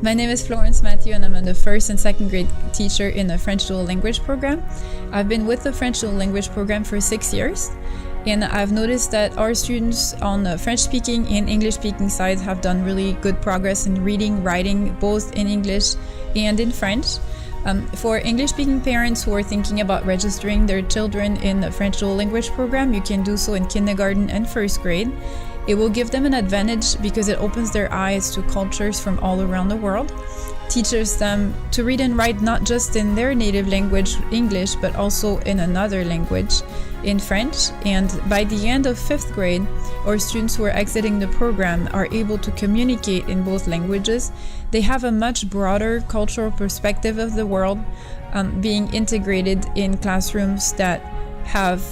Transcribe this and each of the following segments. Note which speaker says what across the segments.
Speaker 1: My name is Florence Mathieu and I'm the first and second grade teacher in the French Dual Language program. I've been with the French Dual Language program for 6 years, and I've noticed that our students on the French-speaking and English-speaking sides have done really good progress in reading, writing, both in English and in French. For English-speaking parents who are thinking about registering their children in the French Dual Language program, you can do so in kindergarten and first grade. It will give them an advantage because it opens their eyes to cultures from all around the world, teaches them to read and write not just in their native language, English, but also in another language, in French. And by the end of 5th grade, our students who are exiting the program are able to communicate in both languages. They have a much broader cultural perspective of the world, being integrated in classrooms that have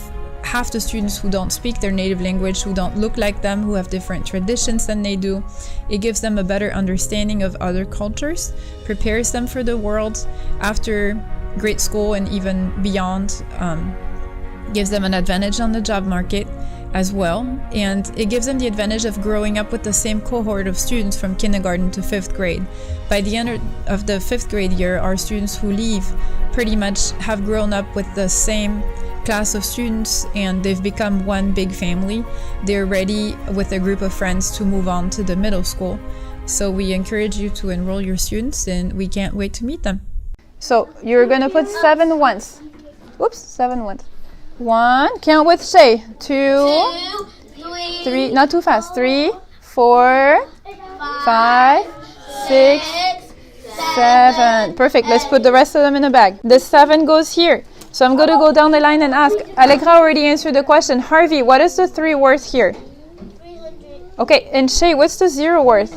Speaker 1: half the students who don't speak their native language, who don't look like them, who have different traditions than they do. It gives them a better understanding of other cultures, prepares them for the world after grade school and even beyond, gives them an advantage on the job market as well. And it gives them the advantage of growing up with the same cohort of students from kindergarten to 5th grade. By the end of the 5th grade year, our students who leave pretty much have grown up with the same class of students and they've become one big family. They're ready with a group of friends to move on to the middle school. So we encourage you to enroll your students and we can't wait to meet them. So you're going to put 7 once. Oops, 7 once. 1, count with Shay. 2, 3, not too fast. 3, 4, 5, 6, 7. Perfect. Let's put the rest of them in a bag. The 7 goes here. So I'm going to go down the line and ask. Allegra already answered the question. Harvey, what is the 3 worth here?
Speaker 2: 300.
Speaker 1: Okay, and Shay, what's the 0 worth?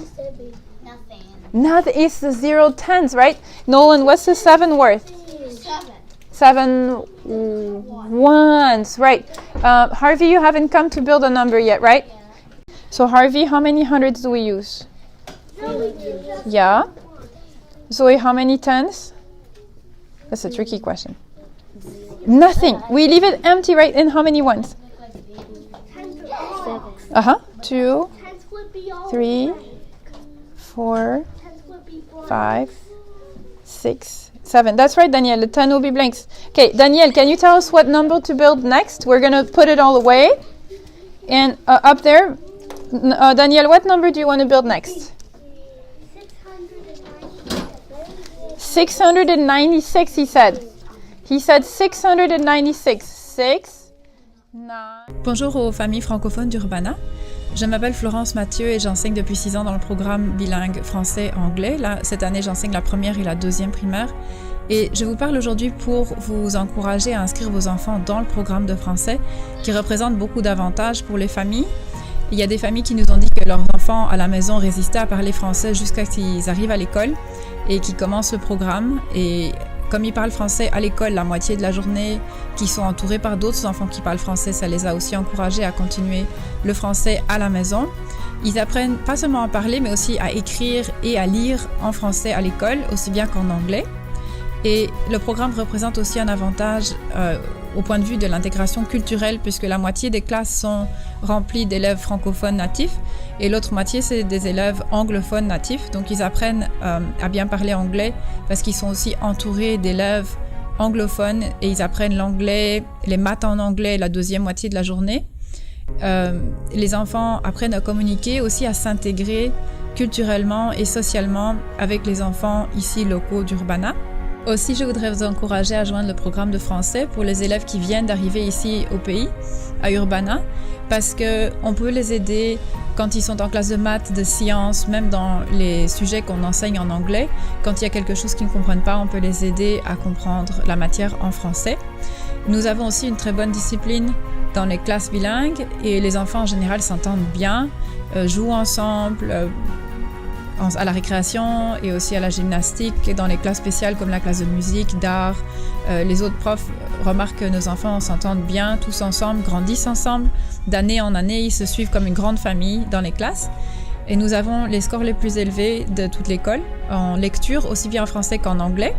Speaker 2: Nothing.
Speaker 1: Nothing. It's the 0 tens, right? Nolan, what's the 7 worth? 7 ones, right? Harvey, you haven't come to build a number yet, right?
Speaker 2: Yeah.
Speaker 1: So Harvey, how many hundreds do we use? Yeah. Zoe, how many tens? That's a tricky question. Nothing. We leave it empty, right? And how many ones? 2, 3, 4, 5, 6, 7. That's right, Danielle. The 10 will be blanks. Okay, Danielle, can you tell us what number to build next? We're going to put it all away. And up there, Danielle, what number do you want to build next? 696, he said. He said 696. 6, 9. Bonjour aux familles francophones d'Urbana. Je m'appelle Florence Mathieu et j'enseigne depuis 6 ans dans le programme bilingue français-anglais. Là, cette année, j'enseigne la première et la deuxième primaire. Et je vous parle aujourd'hui pour vous encourager à inscrire vos enfants dans le programme de français qui représente beaucoup d'avantages pour les familles. Il y a des familles qui nous ont dit que leurs enfants à la maison résistaient à parler français jusqu'à ce qu'ils arrivent à l'école et qui commencent le programme. Et comme ils parlent français à l'école la moitié de la journée, qui sont entourés par d'autres enfants qui parlent français, ça les a aussi encouragés à continuer le français à la maison. Ils apprennent pas seulement à parler, mais aussi à écrire et à lire en français à l'école, aussi bien qu'en anglais. Et le programme représente aussi un avantage au point de vue de l'intégration culturelle, puisque la moitié des classes sont remplies d'élèves francophones natifs et l'autre moitié, c'est des élèves anglophones natifs. Donc, ils apprennent à bien parler anglais parce qu'ils sont aussi entourés d'élèves anglophones et ils apprennent l'anglais, les maths en anglais la deuxième moitié de la journée. Les enfants apprennent à communiquer, aussi à s'intégrer culturellement et socialement avec les enfants ici locaux d'Urbana. Aussi, je voudrais vous encourager à joindre le programme de français pour les élèves qui viennent d'arriver ici au pays, à Urbana, parce qu'on peut les aider quand ils sont en classe de maths, de sciences, même dans les sujets qu'on enseigne en anglais. Quand il y a quelque chose qu'ils ne comprennent pas, on peut les aider à comprendre la matière en français. Nous avons aussi une très bonne discipline dans les classes bilingues et les enfants en général s'entendent bien, jouent ensemble, à la récréation et aussi à la gymnastique et dans les classes spéciales comme la classe de musique, d'art. Les autres profs remarquent que nos enfants s'entendent bien, tous ensemble, grandissent ensemble. D'année en année, ils se suivent comme une grande famille dans les classes. Et nous avons les scores les plus élevés de toute l'école en lecture, aussi bien en français qu'en anglais.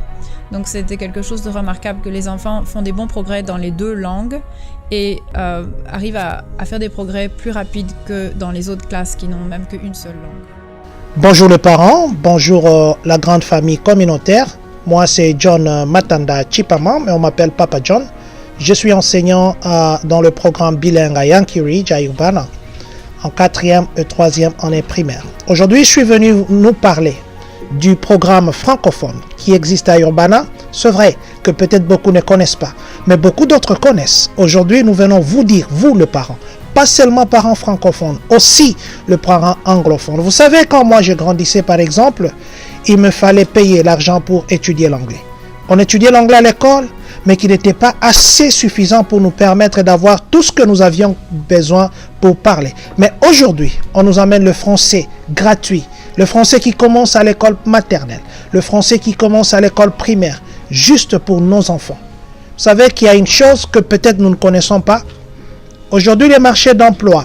Speaker 1: Donc c'était quelque chose de remarquable que les enfants font des bons progrès dans les 2 langues et arrivent à faire des progrès plus rapides que dans les autres classes qui n'ont même qu'une seule langue.
Speaker 3: Bonjour les parents, bonjour la grande famille communautaire. Moi c'est John Matanda Chipama, mais on m'appelle Papa John. Je suis enseignant dans le programme bilingue à Yankee Ridge à Urbana, en 4e et 3e année primaire. Aujourd'hui, je suis venu nous parler du programme francophone qui existe à Urbana. C'est vrai que peut-être beaucoup ne connaissent pas, mais beaucoup d'autres connaissent. Aujourd'hui, nous venons vous dire, vous le parent, pas seulement parents francophones, aussi le parent anglophone. Vous savez, quand moi je grandissais par exemple, il me fallait payer l'argent pour étudier l'anglais. On étudiait l'anglais à l'école, mais qui n'était pas assez suffisant pour nous permettre d'avoir tout ce que nous avions besoin pour parler. Mais aujourd'hui, on nous amène le français gratuit, le français qui commence à l'école maternelle, le français qui commence à l'école primaire, juste pour nos enfants. Vous savez qu'il y a une chose que peut-être nous ne connaissons pas. Aujourd'hui, le marché d'emploi,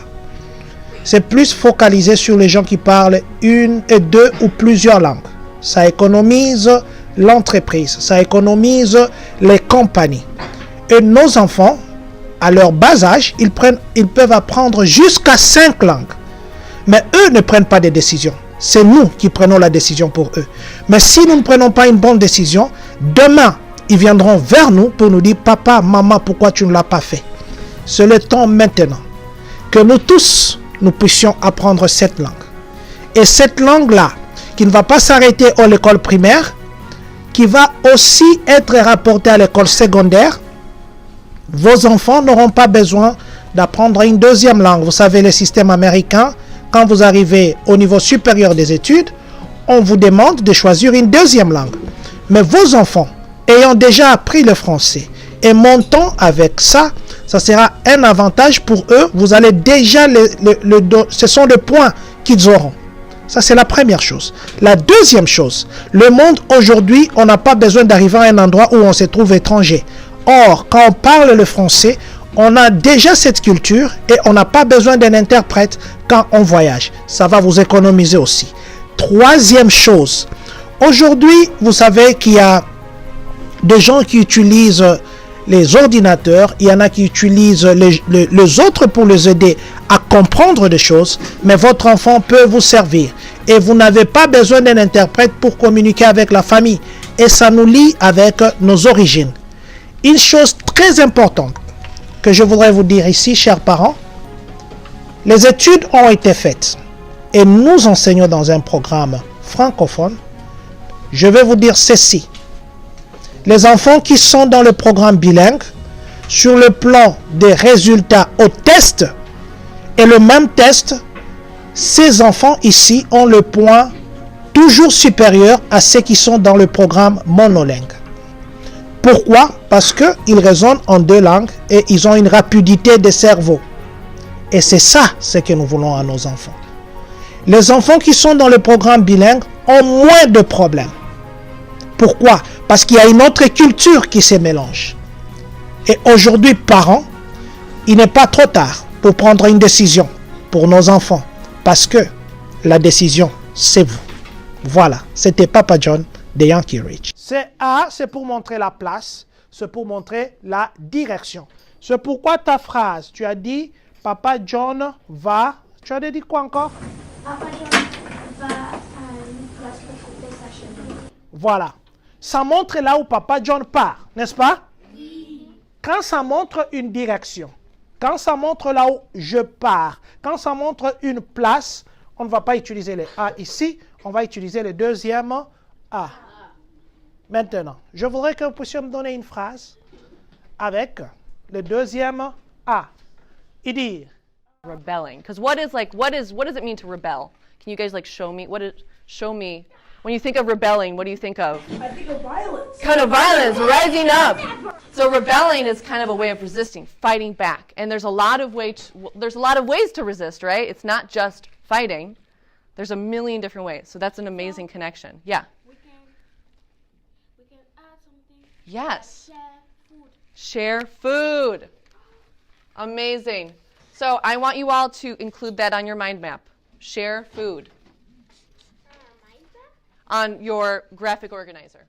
Speaker 3: c'est plus focalisé sur les gens qui parlent une et deux ou plusieurs langues. Ça économise l'entreprise, ça économise les compagnies. Et nos enfants, à leur bas âge, ils peuvent apprendre jusqu'à 5 langues. Mais eux ne prennent pas de décisions. C'est nous qui prenons la décision pour eux. Mais si nous ne prenons pas une bonne décision, demain, ils viendront vers nous pour nous dire « Papa, maman, pourquoi tu ne l'as pas fait ?» C'est le temps maintenant que nous tous, nous puissions apprendre cette langue. Et cette langue-là, qui ne va pas s'arrêter à l'école primaire, qui va aussi être rapportée à l'école secondaire, vos enfants n'auront pas besoin d'apprendre une deuxième langue. Vous savez, le système américain, quand vous arrivez au niveau supérieur des études, on vous demande de choisir une deuxième langue. Mais vos enfants, ayant déjà appris le français et montant avec ça, ça sera un avantage pour eux. Vous allez déjà, ce sont les points qu'ils auront. Ça, c'est la première chose. La deuxième chose, le monde aujourd'hui, on n'a pas besoin d'arriver à un endroit où on se trouve étranger. Or, quand on parle le français, on a déjà cette culture et on n'a pas besoin d'un interprète quand on voyage. Ça va vous économiser aussi. Troisième chose, aujourd'hui, vous savez qu'il y a des gens qui utilisent les ordinateurs, il y en a qui utilisent les autres pour les aider à comprendre des choses, mais votre enfant peut vous servir. Et vous n'avez pas besoin d'un interprète pour communiquer avec la famille. Et ça nous lie avec nos origines. Une chose très importante que je voudrais vous dire ici, chers parents, les études ont été faites et nous enseignons dans un programme francophone. Je vais vous dire ceci. Les enfants qui sont dans le programme bilingue, sur le plan des résultats au test, et le même test, ces enfants ici ont le point toujours supérieur à ceux qui sont dans le programme monolingue. Pourquoi? Parce qu'ils raisonnent en 2 langues et ils ont une rapidité de cerveau. Et c'est ça ce que nous voulons à nos enfants. Les enfants qui sont dans le programme bilingue ont moins de problèmes. Pourquoi? Parce qu'il y a une autre culture qui se mélange. Et aujourd'hui, parents, il n'est pas trop tard pour prendre une décision pour nos enfants. Parce que la décision, c'est vous. Voilà, c'était Papa John de Yankee Ridge. C'est A, c'est pour montrer la place, c'est pour montrer la direction. C'est pourquoi ta phrase, tu as dit, Papa John va, tu as dit quoi encore?
Speaker 2: Papa John va à une place de station.
Speaker 3: Voilà. Ça montre là où Papa John part, n'est-ce pas? Oui. Quand ça montre une direction, quand ça montre là où je pars, quand ça montre une place, on ne va pas utiliser les A ici, on va utiliser le deuxième A. Maintenant, je voudrais que vous puissiez me donner une phrase avec le deuxième A. Et dire.
Speaker 4: Rebelling. Because what does it mean to rebel? Can you guys show me? When you think of rebelling, what do you think of?
Speaker 5: I think of violence.
Speaker 4: Kind of violence, rising up. So rebelling is kind of a way of resisting, fighting back. And there's a lot of ways to resist, right? It's not just fighting. There's a million different ways. So that's an amazing connection. Yeah.
Speaker 2: We can add something.
Speaker 4: Yes.
Speaker 2: Share food.
Speaker 4: Share food. Amazing. So I want you all to include that on your mind map. Share food. On your graphic organizer.